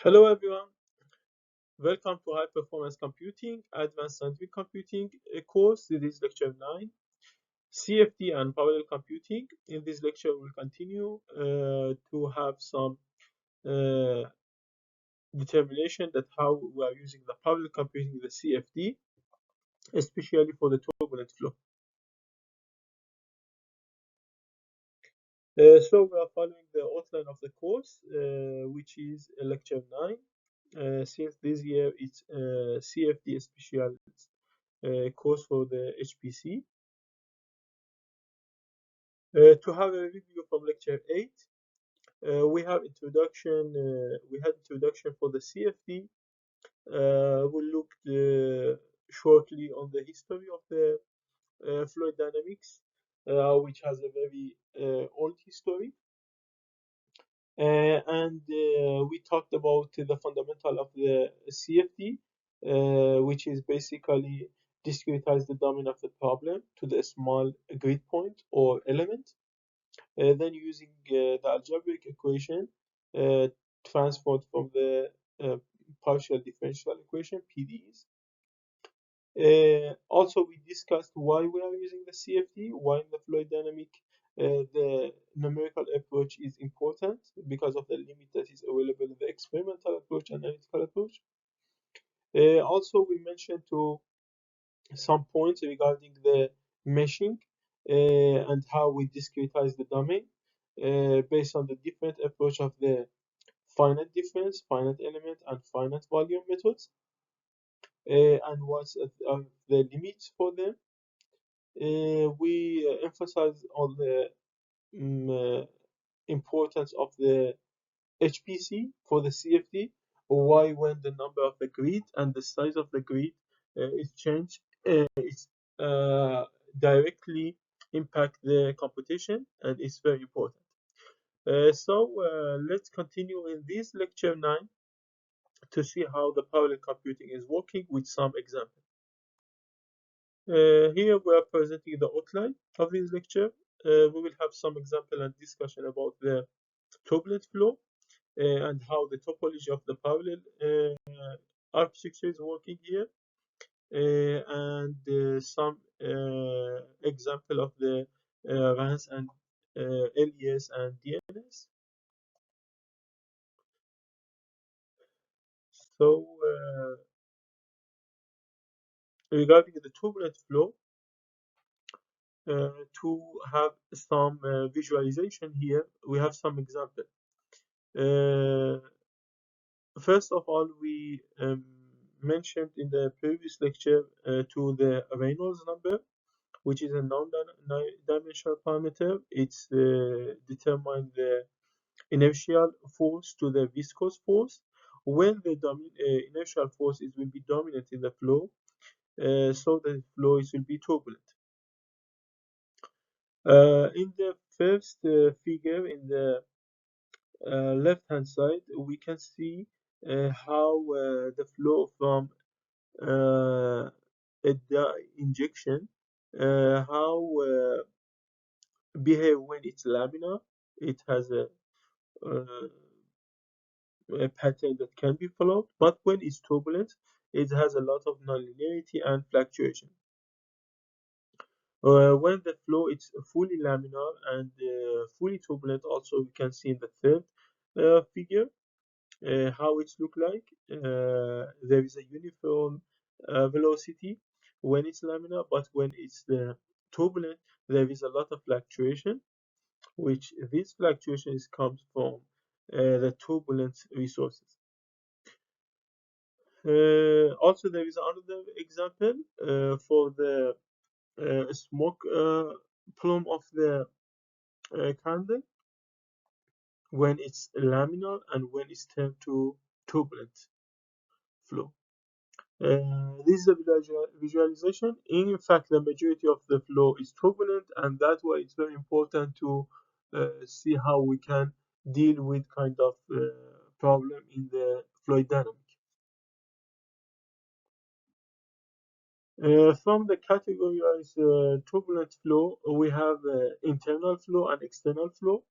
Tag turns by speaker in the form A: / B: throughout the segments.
A: Hello everyone, welcome to High Performance Computing, Advanced Scientific Computing course. This is lecture 9, CFD and Parallel Computing. In this lecture, we'll continue to have some uh, determination that how we are using the parallel computing, the CFD, especially for the turbulent flow. So we are following the outline of the course, which is lecture 9. Since this year it's CFD special course for the HPC. To have a review from lecture 8, we have introduction. We had introduction for the CFD. We looked shortly on the history of the fluid dynamics, which has a very old history, and we talked about the fundamental of the CFD, which is basically discretize the domain of the problem to the small grid point or element. Then using the algebraic equation transformed from the partial differential equation PDEs. Also, we discussed why we are using the CFD, why in the fluid dynamic the numerical approach is important because of the limit that is available in the experimental approach and analytical approach. Also, we mentioned to some points regarding the meshing and how we discretize the domain based on the different approach of the finite difference, finite element, and finite volume methods, and what's are the limits for them. We emphasize on the importance of the HPC for the CFD, why when the number of the grid and the size of the grid is changed, it's directly impact the computation, and it's very important. So let's continue in this lecture 9 to see how the parallel computing is working with some examples. Here we are presenting the outline of this lecture. We will have some example and discussion about the turbulent flow and how the topology of the parallel architecture is working here, and some example of the RANs and LES and DNS. So regarding the turbulent flow, to have some visualization here, we have some example. First of all, we mentioned in the previous lecture to the Reynolds number, which is a non-dimensional parameter. It's determine the inertial force to the viscous force. When the inertial force will be dominant in the flow, so the flow will be turbulent. In the first figure, in the left-hand side, we can see how the flow from a injection, how behave when it's laminar. It has uh, a pattern that can be followed, but when it's turbulent, it has a lot of nonlinearity and fluctuation. When the flow is fully laminar and fully turbulent, also we can see in the third figure how it look like. There is a uniform velocity when it's laminar, but when it's turbulent, there is a lot of fluctuation, which this fluctuations comes from the turbulent resources. Also, there is another example for the smoke plume of the candle when it's laminar and when it's turned to turbulent flow. This is a visualization. In fact, the majority of the flow is turbulent, and that's why it's very important to see how we can deal with kind of problem in the fluid dynamics. From the categorized turbulent flow, we have internal flow and external flow.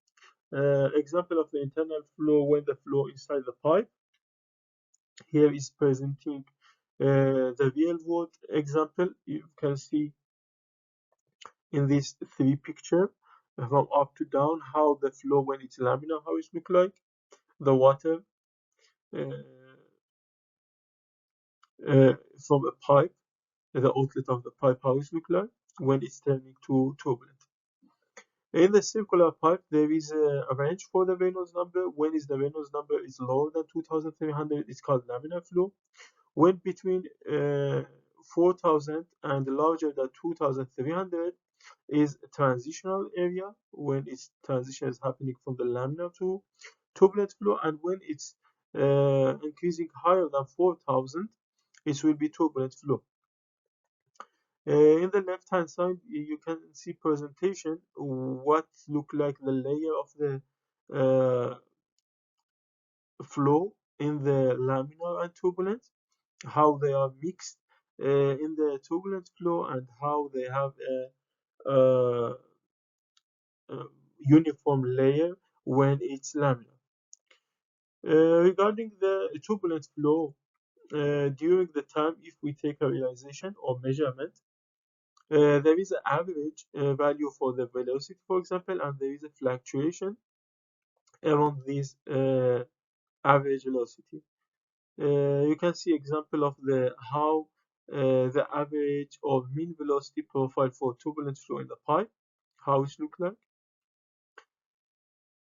A: Example of the internal flow when the flow inside the pipe. Here is presenting the real world example. You can see in these three pictures from up to down how the flow when it's laminar, how it look like, the water uh, from a pipe, the outlet of the pipe, how it look like when it's turning to turbulent. In the circular pipe, there is a range for the Reynolds number. When is the Reynolds number is lower than 2300, it's called laminar flow. When between 4000 and larger than 2300 is a transitional area, when its transition is happening from the laminar to turbulent flow, and when it's increasing higher than 4000, it will be turbulent flow. In the left hand side, you can see presentation what look like the layer of the uh, flow in the laminar and turbulent, how they are mixed in the turbulent flow, and how they have a uniform layer when it's laminar. Regarding the turbulent flow, during the time, if we take a realization or measurement, there is an average value for the velocity, for example, and there is a fluctuation around this average velocity. You can see example of the how the average or mean velocity profile for turbulent flow in the pipe, how it look like.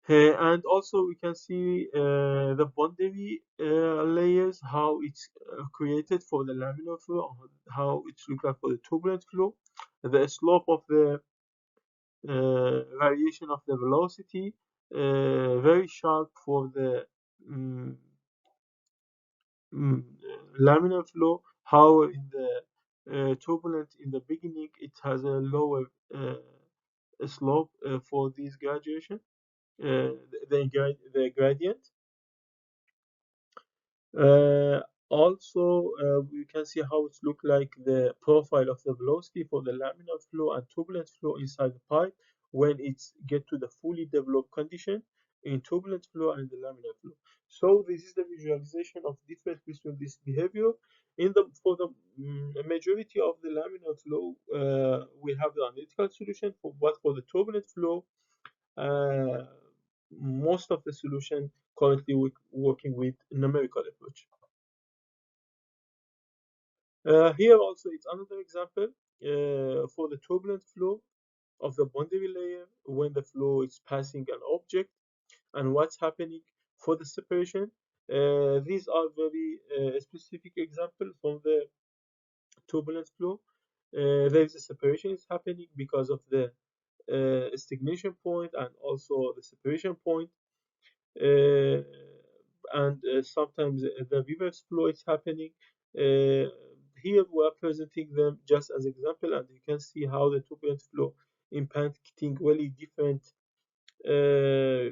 A: And also we can see the boundary layers, how it's created for the laminar flow, how it looks like for the turbulent flow, the slope of the variation of the velocity, very sharp for the mm, mm, laminar flow, how in the turbulent in the beginning it has a lower slope for this graduation, the gradient. Uh, Also, we can see how it look like the profile of the velocity for the laminar flow and turbulent flow inside the pipe when it's get to the fully developed condition in turbulent flow and the laminar flow. So this is the visualization of difference between this behavior. In the for the majority of the laminar flow, we have the analytical solution but for the turbulent flow, uh, most of the solution currently working with numerical approach. Here also it's another example for the turbulent flow of the boundary layer when the flow is passing an object and what's happening for the separation. These are very specific examples from the turbulent flow. There is a separation is happening because of the stagnation point and also the separation point. Uh, and sometimes the reverse flow is happening. Uh, Here we are presenting them just as example, and you can see how the turbulent flow impacting really different uh,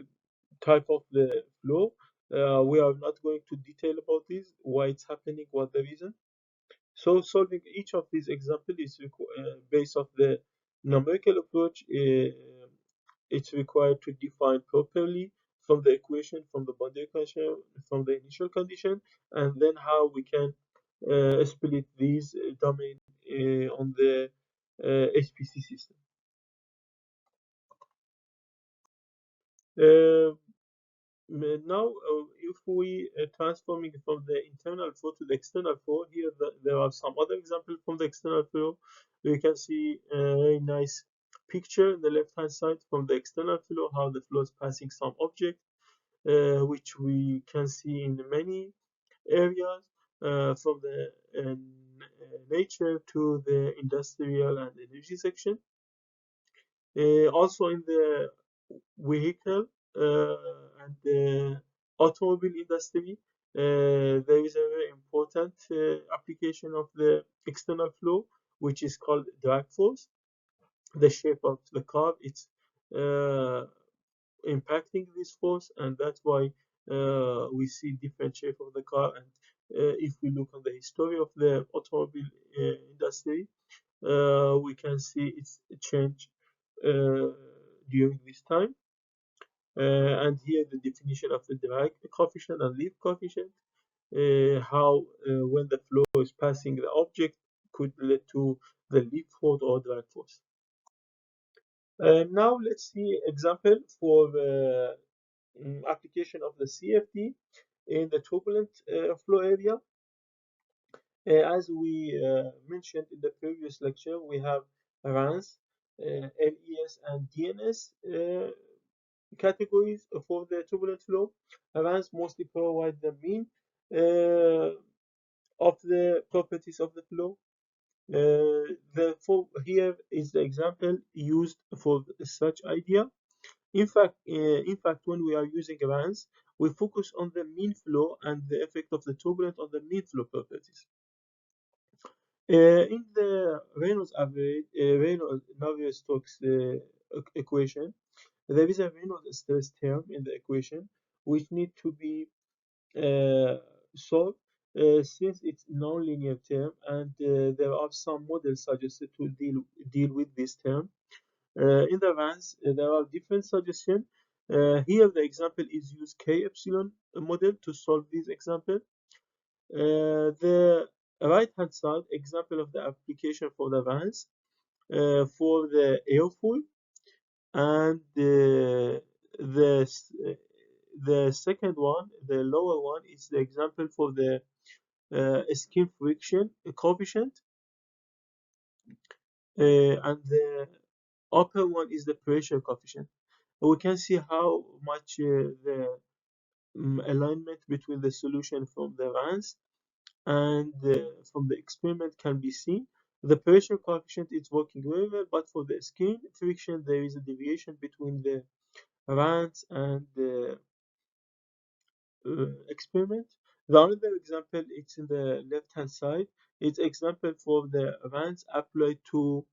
A: type of the flow. We are not going to detail about this, why it's happening, what the reason. So solving each of these examples is based off the numerical approach. It's required to define properly from the equation, from the boundary condition, from the initial condition, and then how we can split these domain on the HPC system. Uh, Now, if we transforming from the internal flow to the external flow, here there are some other examples from the external flow. We can see a very nice picture on the left hand side from the external flow, how the flow is passing some object, which we can see in many areas, from the nature to the industrial and energy section. Also in the vehicle and the automobile industry, there is a very important application of the external flow, which is called drag force. The shape of the car, it's uh, impacting this force, and that's why we see different shape of the car. And if we look on the history of the automobile industry, we can see its change uh, during this time. And here the definition of the drag coefficient and lift coefficient. how when the flow is passing the object could lead to the leap force or drag force. Now let's see example for application of the CFD in the turbulent flow area. As we mentioned in the previous lecture, we have RANs, LES, and DNS categories for the turbulent flow. RANs mostly provide the mean uh, of the properties of the flow. Here is the example used for such idea. In fact, when we are using RANs, we focus on the mean flow and the effect of the turbulent on the mean flow properties. In the Reynolds-Navier-Stokes equation, there is a Reynolds stress term in the equation which need to be solved since it's non-linear term, and there are some models suggested to deal with this term. In the RANs, there are different suggestions. Here, the example is use K epsilon model to solve this example. The right-hand side example of the application for the RANs for the airfoil, and the second one, the lower one, is the example for the skin friction coefficient, and the upper one is the pressure coefficient. We can see how much the alignment between the solution from the RANs and from the experiment can be seen. The pressure coefficient is working very well, but for the skin friction, there is a deviation between the RANs and the experiment. The other example, it's in the left-hand side. It's example for the RANs applied to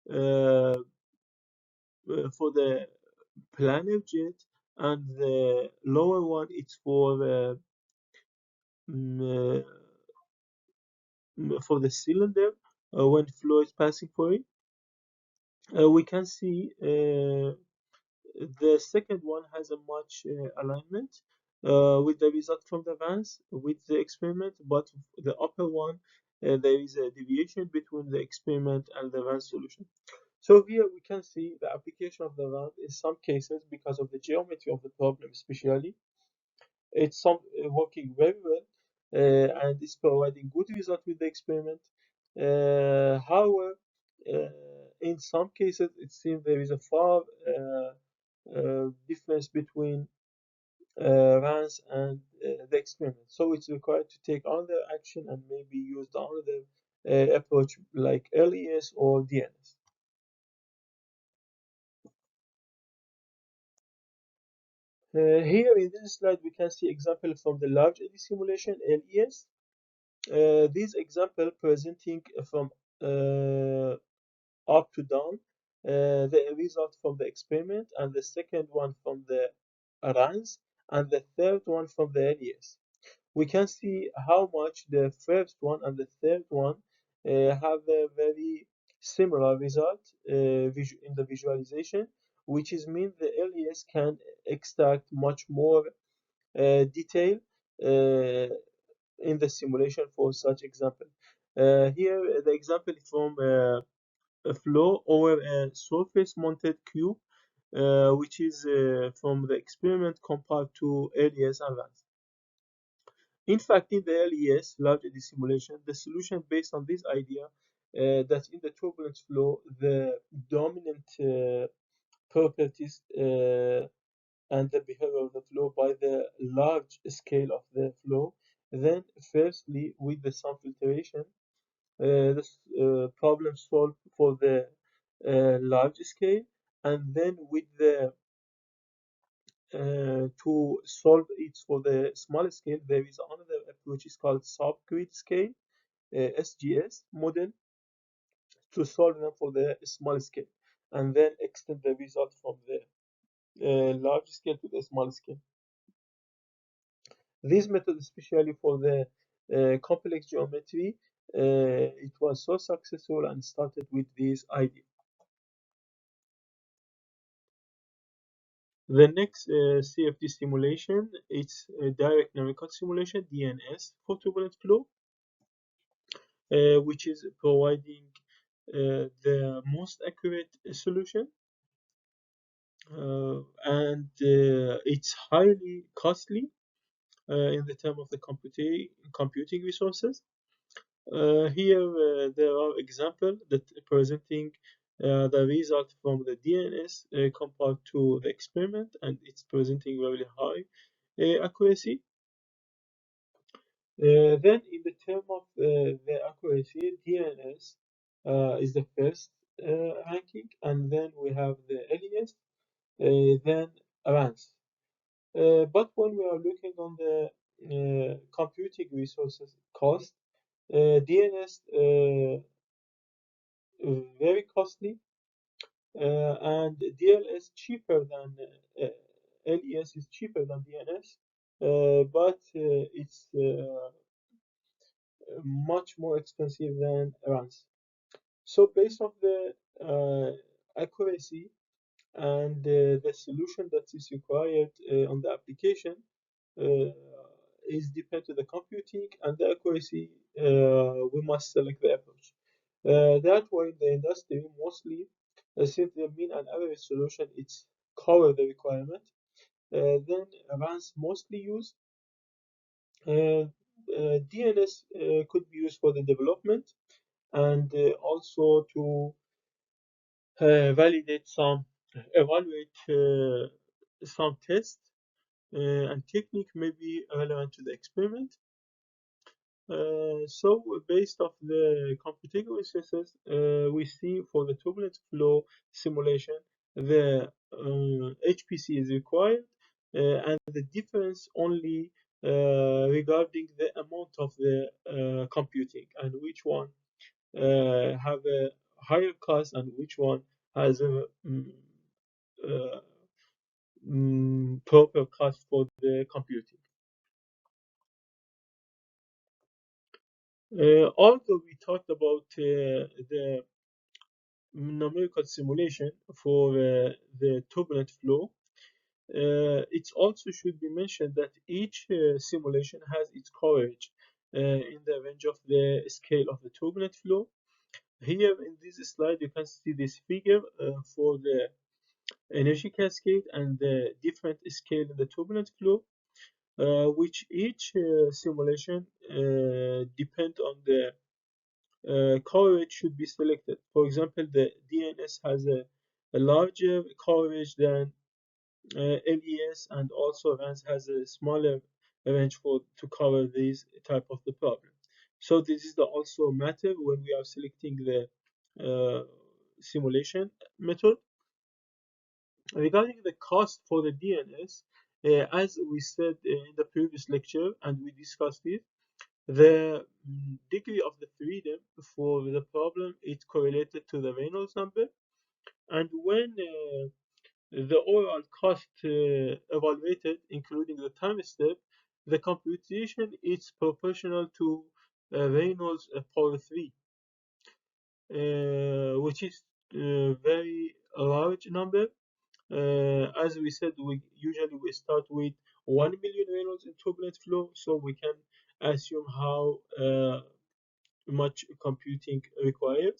A: uh, for the planar jet, and the lower one it's mm, for the cylinder when flow is passing for it. We can see the second one has a much alignment with the result from the vans with the experiment, but the upper one there is a deviation between the experiment and the van solution. So here we can see the application of the van in some cases because of the geometry of the problem, especially it's working very well, and it's providing good result with the experiment. However, uh, in some cases, it seems there is a far difference between runs and the experiment. So it's required to take another action and maybe use the another approach like LES or DNS. Here in this slide, we can see example from the large eddy simulation LES. This example presenting from uh, up to down the result from the experiment, and the second one from the runs, and the third one from the LES. We can see how much the first one and the third one have a very similar result in the visualization, which is mean the LES can extract much more detail uh, in the simulation for such example. Here, the example is from a flow over a surface mounted cube, which is from the experiment compared to LES and RANS. In fact, in the LES, large eddy simulation, the solution based on this idea that in the turbulence flow, the dominant properties and the behavior of the flow by the large scale of the flow. Then, firstly, with the some filtration, this problem solved for the large scale, and then with the to solve it for the small scale, there is another approach is called subgrid scale, SGS model, to solve them for the small scale, and then extend the result from the large scale to the small scale. This method, especially for the complex geometry, it was so successful and started with this idea. The next CFD simulation, it's direct numerical simulation (DNS) for turbulent flow, which is providing the most accurate solution, and it's highly costly in the term of the computing resources. Here there are examples that presenting the result from the DNS compared to the experiment, and it's presenting very high accuracy. Then, in the term of the accuracy, DNS is the first ranking, and then we have the LES, then RANS. But when we are looking on the computing resources cost, DNS very costly, and DLS cheaper than LES is cheaper than DNS, but it's much more expensive than RANs. So based on the accuracy and the solution that is required on the application uh, is depend to the computing and the accuracy, we must select the approach. That way the industry mostly, since the mean and average solution it's cover the requirement, then RANs mostly use. DNS could be used for the development and also to validate some, evaluate some tests, and technique may be relevant to the experiment. So based off the computing resources, we see for the turbulent flow simulation, the HPC is required, and the difference only regarding the amount of the computing and which one have a higher cost and which one has a uh, proper cost for the computing. Although we talked about the numerical simulation for the turbulent flow, it also should be mentioned that each simulation has its coverage in the range of the scale of the turbulent flow. Here in this slide, you can see this figure for the energy cascade and the different scale in the turbulent flow, which each simulation depend on the coverage should be selected. For example, the DNS has a larger coverage than LES, and also RANS has a smaller range for to cover these type of the problem. So this is the also matter when we are selecting the simulation method. Regarding the cost for the DNS, as we said in the previous lecture and we discussed it, the degree of the freedom for the problem is correlated to the Reynolds number, and when the overall cost evaluated, including the time step, the computation is proportional to Reynolds power 3, which is very large number. As we said, we start with 1 million Reynolds in turbulent flow, so we can assume how much computing required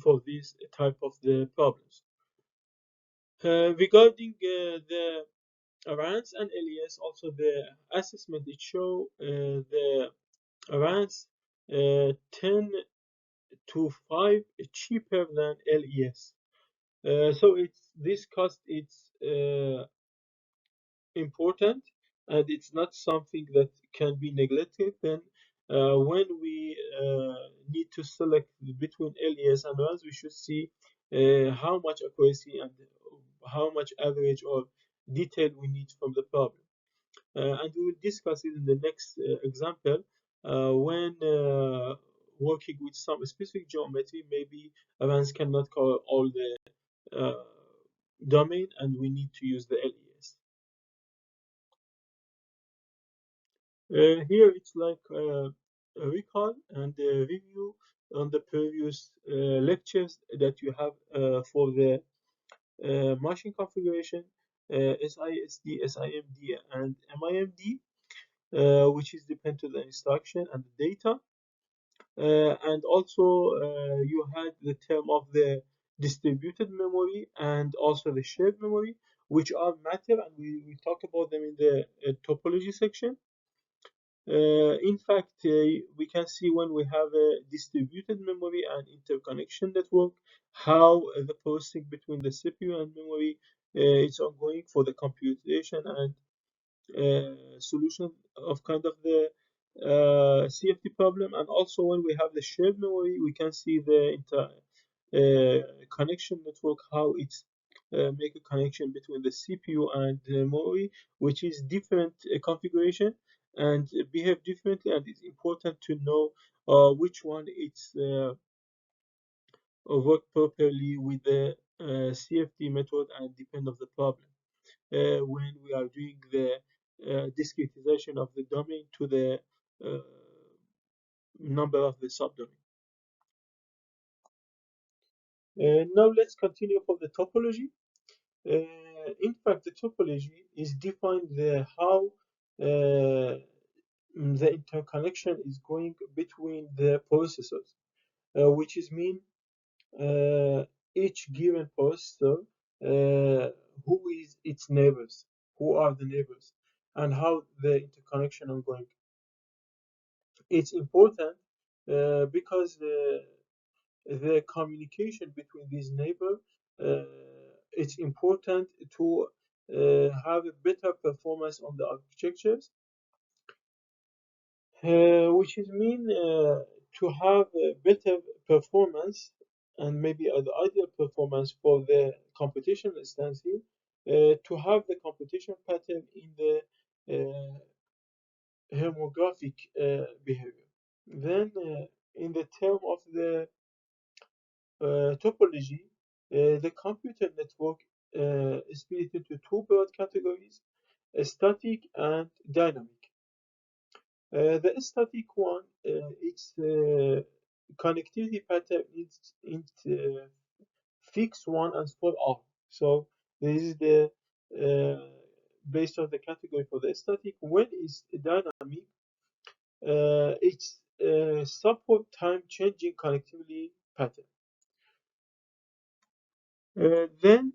A: for this type of the problems. Regarding the RANs and LES, also the assessment it show the RANs 10 to 5 cheaper than LES. So it's this cost it's important, and it's not something that can be neglected. Then when we need to select between LES and RANs, we should see how much accuracy and how much average or detail we need from the problem. And we will discuss it in the next example when working with some specific geometry. Maybe RANs cannot cover all the domain, and we need to use the LES. Here it's like a recall and a review on the previous lectures that you have for the machine configuration, SISD, SIMD, and MIMD, which is depend to the instruction and the data. And also you had the term of the distributed memory and also the shared memory, which are matter, and we talk about them in the topology section. In fact, we can see when we have a distributed memory and interconnection network, how the processing between the CPU and memory is ongoing for the computation and solution of kind of the CFD problem. And also when we have the shared memory, we can see the connection network, how it's make a connection between the CPU and the memory, which is different configuration and behave differently. And it's important to know which one it's work properly with the CFD method and depend of the problem when we are doing the discretization of the domain to the uh, number of the subdomain. Now let's continue for the topology. In fact, the topology is defined how the interconnection is going between the processors, which is mean each given processor, who is its neighbors, who are the neighbors, and how the interconnection ongoing. It's important because the communication between these neighbors, uh, it's important to have a better performance on the architectures, which is mean to have a better performance and maybe the ideal performance for the competition instance here, to have the competition pattern in the homographic behavior. Then, in the term of the topology, the computer network is split into two broad categories: static and dynamic. The static one, its connectivity pattern is fixed one and for all. So this is the based on the category for the static. When it's dynamic, it's support time changing connectivity pattern. Then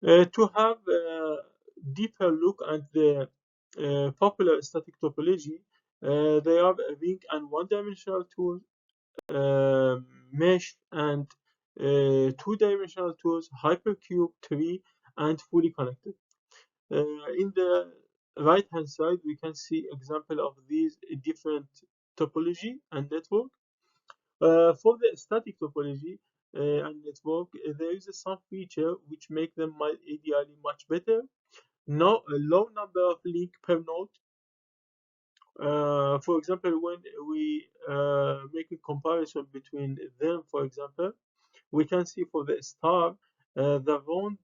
A: to have a deeper look at the popular static topology, they are ring and one-dimensional tools, mesh and two-dimensional tools, hypercube, tree, and fully connected. In the right-hand side, we can see example of these different topology and network. For the static topology and network, there is some feature which make them ideally much better. No, a low number of link per node. For example, when we make a comparison between them, for example, we can see for the star, the round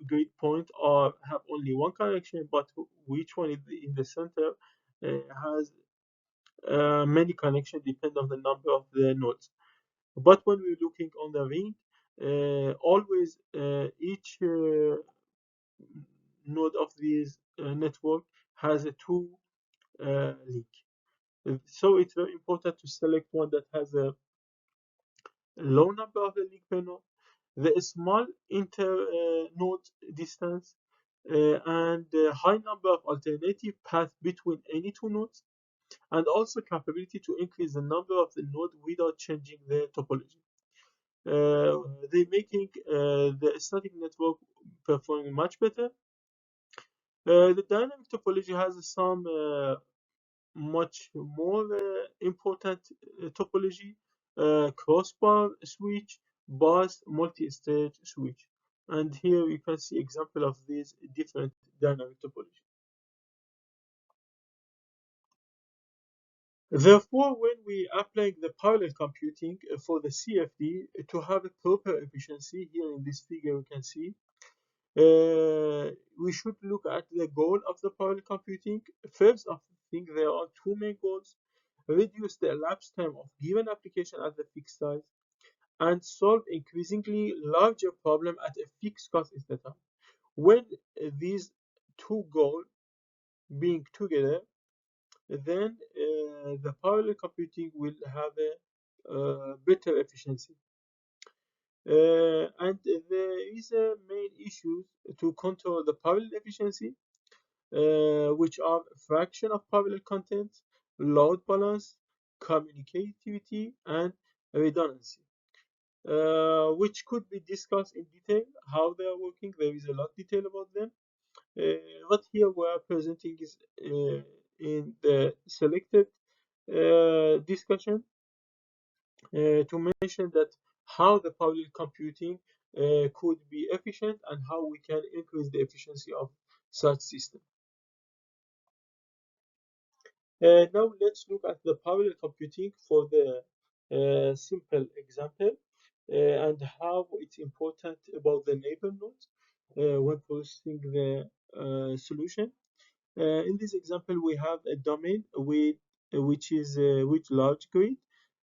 A: grid point are have only one connection, but which one is in the center has many connections depend on the number of the nodes. But when we're looking on the ring, always each node of this network has a two link. So it's very important to select one that has a low number of the link per node, the small inter node distance, and the high number of alternative paths between any two nodes, and also capability to increase the number of the node without changing the topology. They making the static network performing much better. The dynamic topology has some much more important topology, crossbar switch, bus, multi-stage switch. And here you can see example of these different dynamic topology. Therefore, when we apply the parallel computing for the CFD to have a proper efficiency, here in this figure we can see, we should look at the goal of the parallel computing. First, I think there are two main goals: reduce the elapsed time of given application at the fixed size, and solve increasingly larger problem at a fixed cost instead of. When these two goals being together, then the parallel computing will have a better efficiency. And there is a main issue to control the parallel efficiency, which are fraction of parallel content, load balance, communicativity, and redundancy, which could be discussed in detail how they are working. There is a lot of detail about them. What here we are presenting is in the selected discussion to mention that how the parallel computing could be efficient and how we can increase the efficiency of such system. Now let's look at the parallel computing for the simple example and how it's important about the neighbor node when processing the solution. In this example, we have a domain which is with large grid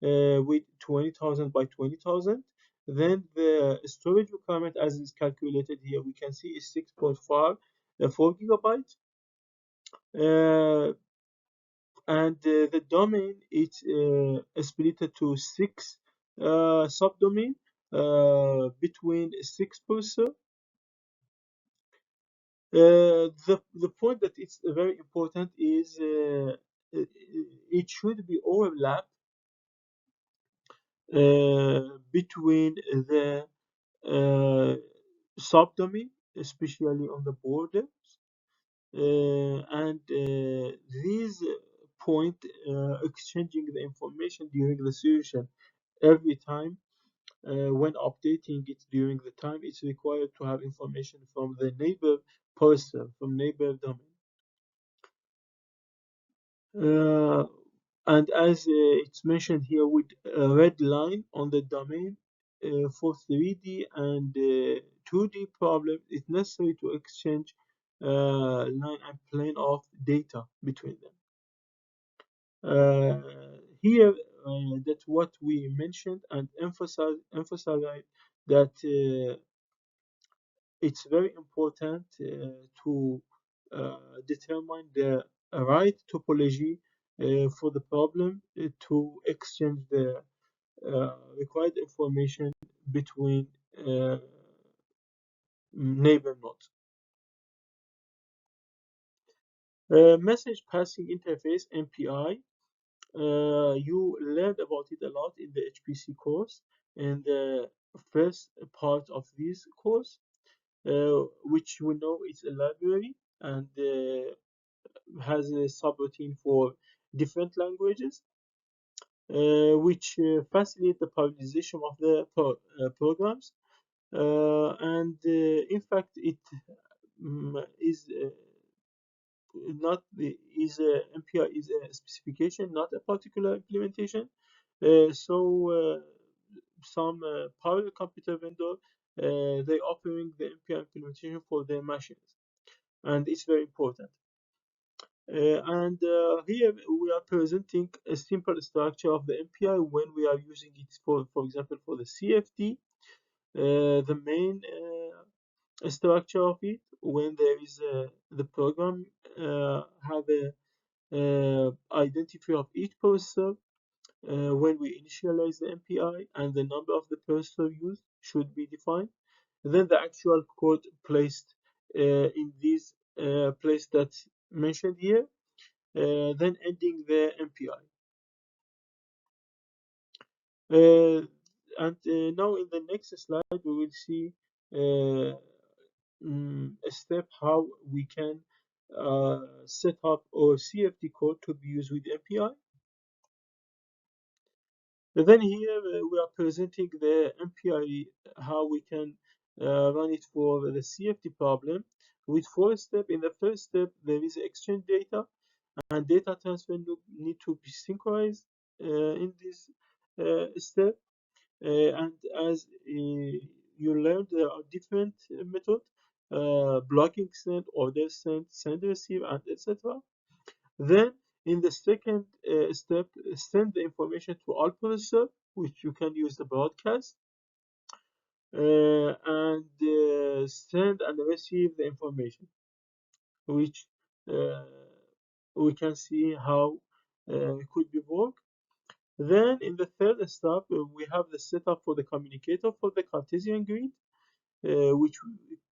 A: with 20,000 by 20,000. Then the storage requirement, as is calculated here, we can see is 6.4 gigabyte. And the domain is split to six subdomain between six person. The point that it's very important is it should be overlap between the subdomain, especially on the borders, and these point exchanging the information during the solution every time. When updating it during the time, it's required to have information from the neighbor person, from neighbor domain. And as it's mentioned here with a red line on the domain, for 3D and 2D problem, it's necessary to exchange line and plane of data between them. Here, that's what we mentioned and emphasize that it's very important to determine the right topology for the problem to exchange the required information between neighbor nodes. Message passing interface (MPI). You learned about it a lot in the HPC course in the first part of this course, which we know is a library and has a subroutine for different languages, which facilitate the parallelization of the programs. And in fact, it is not the is a MPI is a specification, not a particular implementation. So some parallel computer vendor they offering the MPI implementation for their machines, and it's very important. And here we are presenting a simple structure of the MPI when we are using it for example, for the CFD. The main structure of it when there is the program have a identifier of each processor when we initialize the MPI, and the number of the processor used should be defined. Then the actual code placed in this place that's mentioned here, then ending the MPI. And now in the next slide we will see a step how we can set up our CFD code to be used with MPI. Then here we are presenting the MPI, how we can run it for the CFD problem with 4 steps. In the first step, there is exchange data, and data transfer need to be synchronized in this step. And as you learned, there are different methods: blocking send, order send, send receive, and etc. Then in the second step, send the information to all processors which you can use the broadcast, and send and receive the information, which uh, we can see how it could be work. Then in the third step, we have the setup for the communicator for the Cartesian grid, which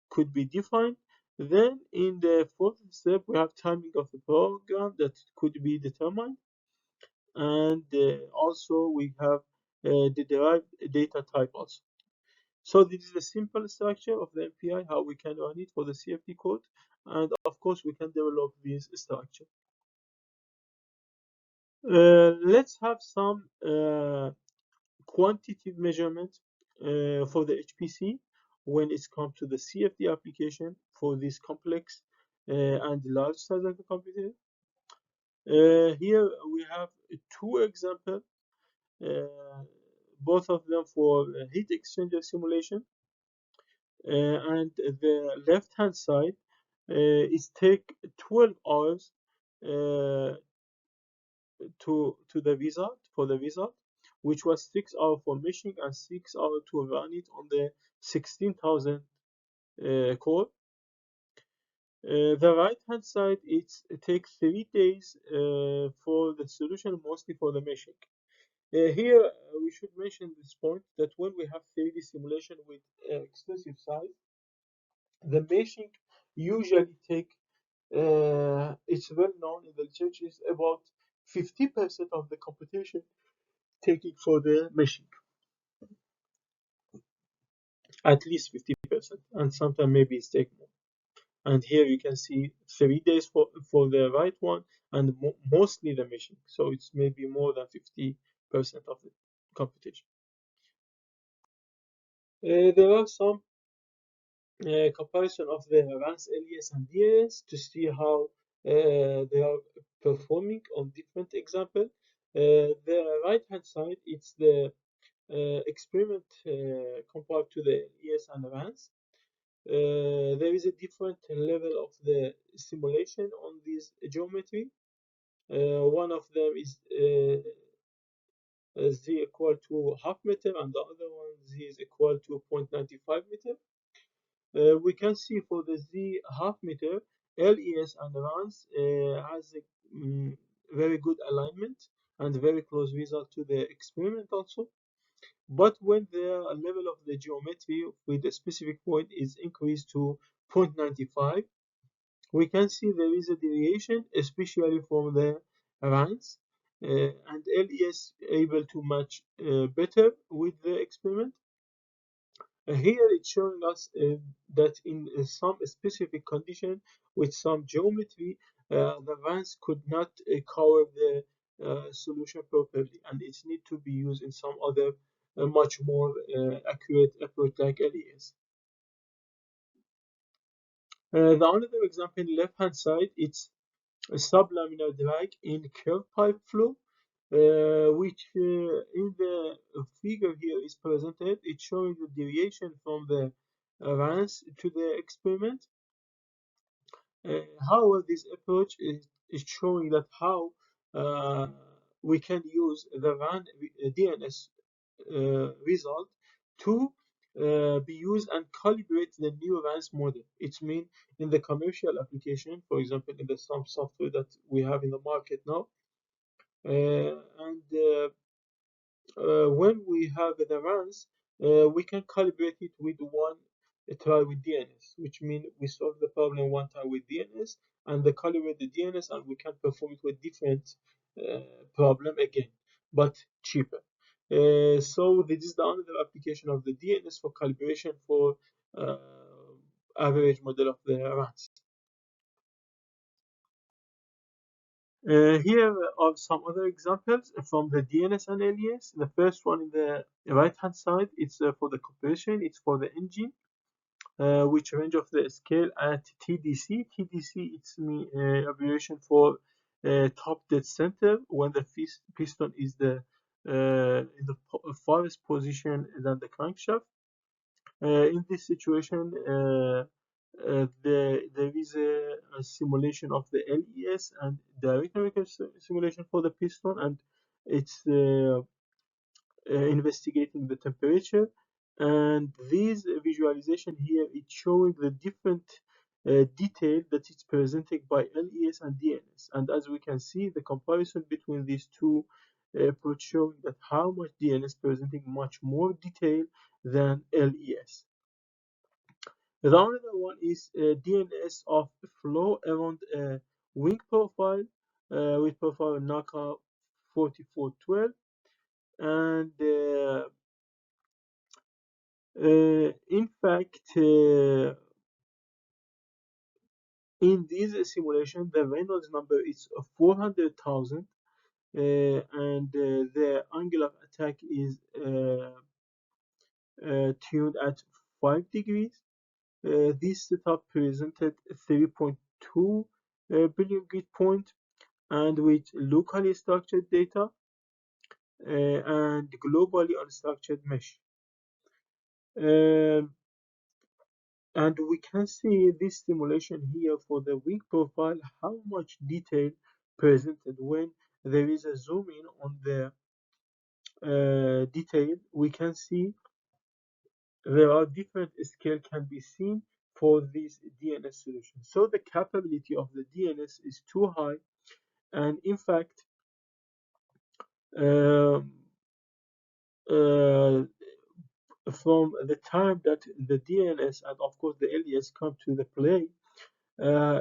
A: could be defined. Then in the fourth step, we have timing of the program that could be determined. And also we have the derived data type also. So this is the simple structure of the MPI, how we can run it for the CFD code. And of course, we can develop this structure. Let's have some quantitative measurement for the HPC when it's come to the CFD application for this complex and large size of the computer. Here we have two examples, uh, both of them for heat exchanger simulation. And the left hand side is take 12 hours uh, to the result for the result, which was 6 hours for meshing and 6 hours to run it on the 16,000 core. The right hand side it takes 3 days for the solution, mostly for the meshing. Here we should mention this point that when we have 3D simulation with exclusive size, the meshing usually take it's well known in the literature is about 50% of the computation taking for the meshing, at least 50%, and sometimes maybe it's take more. And here you can see 3 days for the right one, and mostly the meshing, so it's maybe more than 50% of the computation. There are some comparison of the advanced LES and DAS to see how they are performing on different example. The right hand side, it's the experiment compared to the LES and advanced. There is a different level of the simulation on this geometry. One of them is z equal to half meter, and the other one z is equal to 0.95 meter. We can see for the Z half meter, LES and runs has a very good alignment and very close result to the experiment also. But when the level of the geometry with the specific point is increased to 0.95, we can see there is a deviation, especially from the runs, and LES able to match better with the experiment. Here it's showing us that in some specific condition with some geometry, the vans could not cover the solution properly, and it need to be used in some other much more accurate approach like LES. The another example in left hand side, it's a sublaminar drag in curved pipe flow, which in the figure here is presented. It's showing the deviation from the runs to the experiment. However, this approach is showing that how uh, we can use the run DNS result to be used and calibrate the new RANS model. It means in the commercial application, for example, in the some software that we have in the market now, and when we have the runs, we can calibrate it with one try with DNS, which means we solve the problem one time with DNS and they calibrate the DNS, and we can perform it with different problem again, but cheaper. So this is the another application of the DNS for calibration for uh, average model of the runs. Here are some other examples from the DNS and LES. The first one in the right hand side, it's for the compression, it's for the engine, which range of the scale at TDC. TDC, it's abbreviation for top dead center, when the piston is in the farthest position than the crankshaft. In this situation, there is a simulation of the LES and direct numerical simulation for the piston, and it's investigating the temperature. And this visualization here is showing the different detail that is presented by LES and DNS. And as we can see, the comparison between these two approach showing that how much DNS presenting much more detail than LES. The other one is DNS of flow around a wing profile with profile NACA 4412, and in fact in this simulation the Reynolds number is 400,000, and the angle of attack is tuned at 5 degrees. This setup presented 3.2 billion grid point, and with locally structured data and globally unstructured mesh. Um, and we can see this simulation here for the wing profile, how much detail presented. When there is a zoom in on the detail, we can see there are different scale can be seen for this DNS solution. So the capability of the DNS is too high, and in fact um, uh, from the time that the DNS and of course the LES come to the play,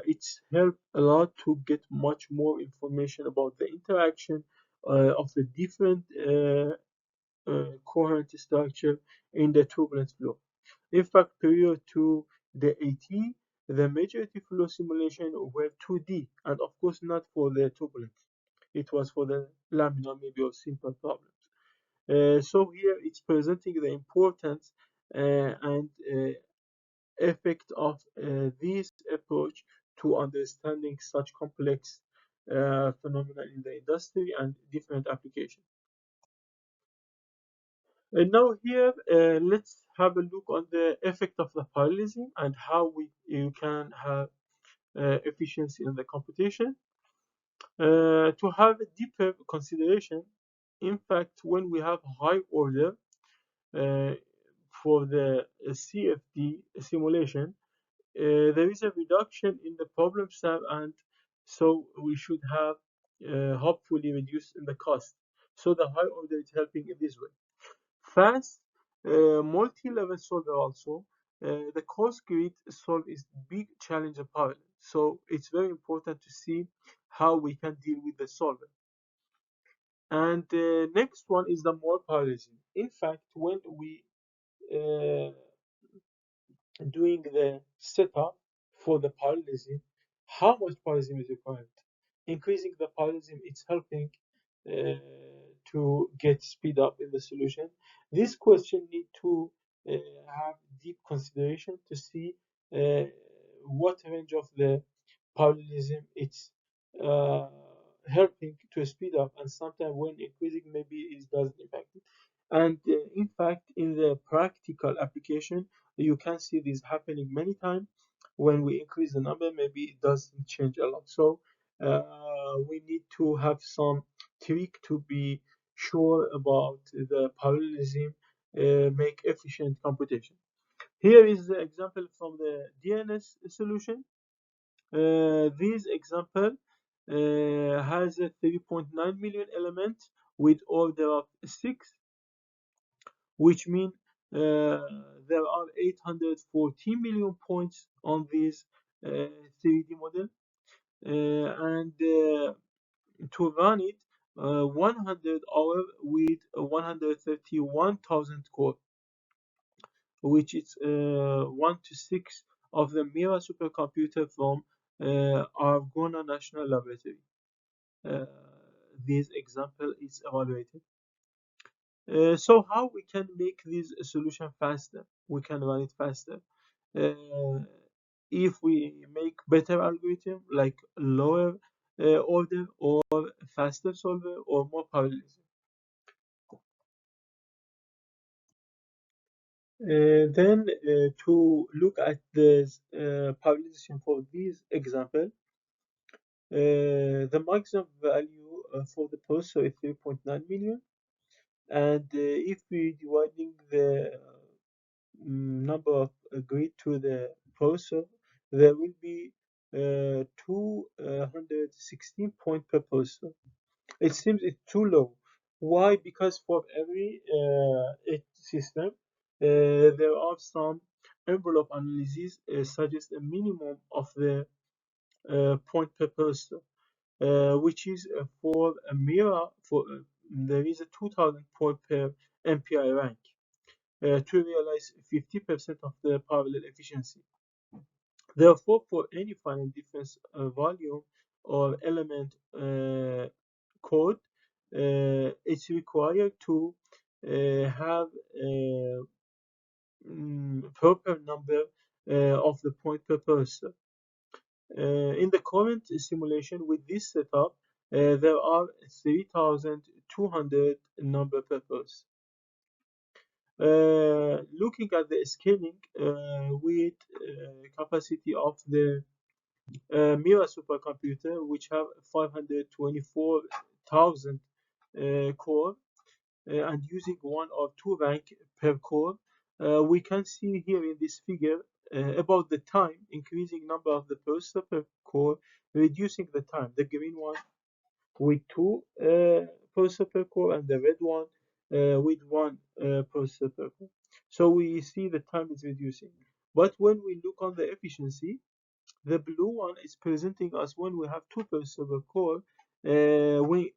A: it's helped a lot to get much more information about the interaction of the different coherent structure in the turbulent flow. In fact, prior to the AT, the majority flow simulation were 2D, and of course not for the turbulence. It was for the laminar, maybe, or simple problems. So here it's presenting the importance and effect of this approach to understanding such complex phenomena in the industry and different applications. And now here, let's have a look on the effect of the parallelism and how you can have efficiency in the computation. To have a deeper consideration, in fact, when we have high order uh, for the CFD simulation, there is a reduction in the problem set, and so we should have hopefully reduced in the cost. So the high order is helping in this way. Fast multi-level solver also. The coarse grid solve is big challenge of parallel. So it's very important to see how we can deal with the solver. And the next one is the more parallelism. In fact, when we uh, doing the setup for the parallelism, how much parallelism is required? Increasing the parallelism, it's helping uh, to get speed up in the solution. This question need to have deep consideration to see uh, what range of the parallelism it's uh, helping to speed up, and sometimes when increasing maybe it doesn't impact it. And in fact, in the practical application, you can see this happening many times. When we increase the number, maybe it doesn't change a lot. So we need to have some trick to be sure about the parallelism, make efficient computation. Here is the example from the DNS solution. This example has a 3.9 million element with order of 6, which means there are 814 million points on this 3D model, and to run it 100 hours with 131,000 core, which is 1 to 6 of the Mira supercomputer from Argonne National Laboratory. Uh, this example is evaluated. So how we can make this solution faster? We can run it faster. Uh, if we make better algorithm like lower order or faster solver or more parallelism. Then to look at the parallelism for this example, the maximum value for the processor is 3.9 million. And if we dividing the number of grid to the processor, there will be 216 point per processor. It seems it's too low. Why? Because for every system, there are some envelope analysis suggest a minimum of the point per processor, which is for a mirror. There is a 2000 point per MPI rank to realize 50% of the parallel efficiency. Therefore, for any final difference volume or element code, it's required to have a proper number of the point per processor. In the current simulation with this setup, there are 3200 number per processor. Looking at the scaling with capacity of the Mira supercomputer, which have 524,000 core and using one or two rank per core, we can see here in this figure about the time, increasing number of the processor per core, reducing the time. The green one with two processor per core and the red one with one processor per core. So we see the time is reducing. But when we look on the efficiency, the blue one is presenting us when we have two processor per core, we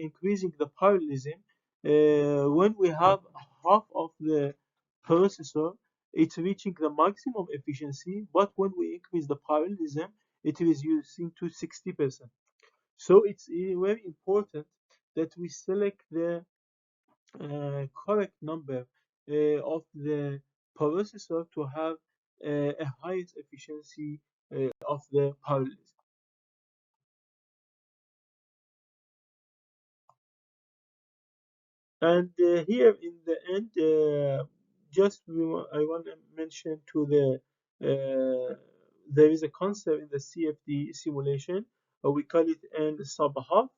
A: increasing the parallelism. When we have half of the processor, it's reaching the maximum efficiency. But when we increase the parallelism, it is reducing to 60%. So it's very important that we select the correct number of the processor to have a highest efficiency of the parallelism. And here in the end, I want to mention to there is a concept in the CFD simulation. We call it n sub half,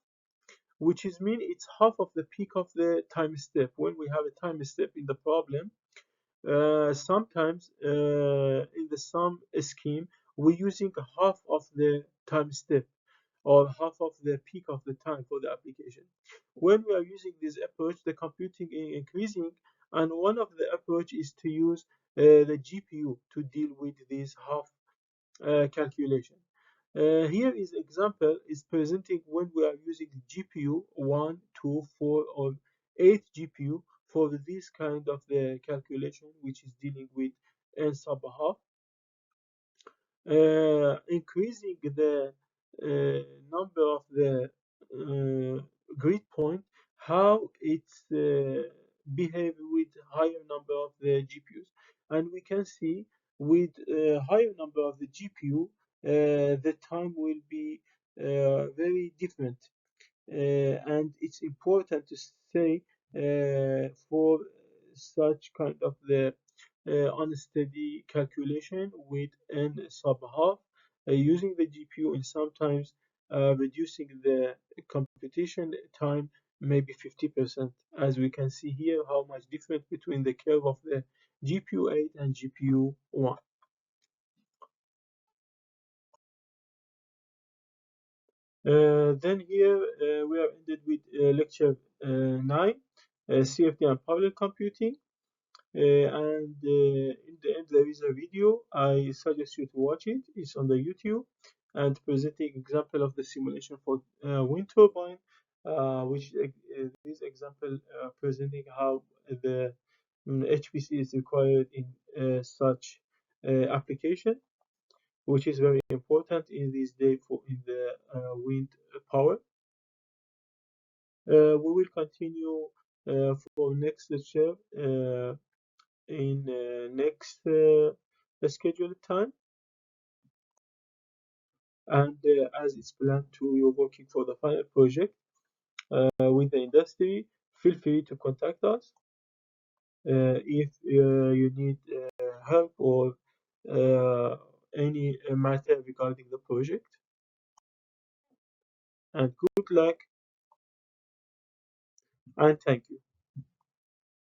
A: which is mean it's half of the peak of the time step. When we have a time step in the problem, sometimes in the sum scheme, we're using half of the time step or half of the peak of the time for the application. When we are using this approach, the computing is increasing, and one of the approach is to use the GPU to deal with this half calculation. Here is example is presenting when we are using GPU 1, 2, 4, or 8 GPU for this kind of the calculation, which is dealing with n sub half, increasing the number of the grid point, how it's behave with higher number of the GPUs. And we can see with higher number of the GPU, the time will be very different. And it's important to say for such kind of the unsteady calculation with n sub half, using the GPU and sometimes reducing the computation time maybe 50%, as we can see here how much difference between the curve of the GPU 8 and GPU 1. Then here we are ended with lecture 9, CFD and parallel computing. In the end, there is a video. I suggest you to watch it. It's on the YouTube and presenting example of the simulation for wind turbine, which this example presenting how the HPC is required in such application, which is very important in this day for in the wind power. We will continue for next lecture in next scheduled time. And as it's planned to you're working for the final project with the industry, feel free to contact us if you need help or any matter regarding the project. And good luck and thank you.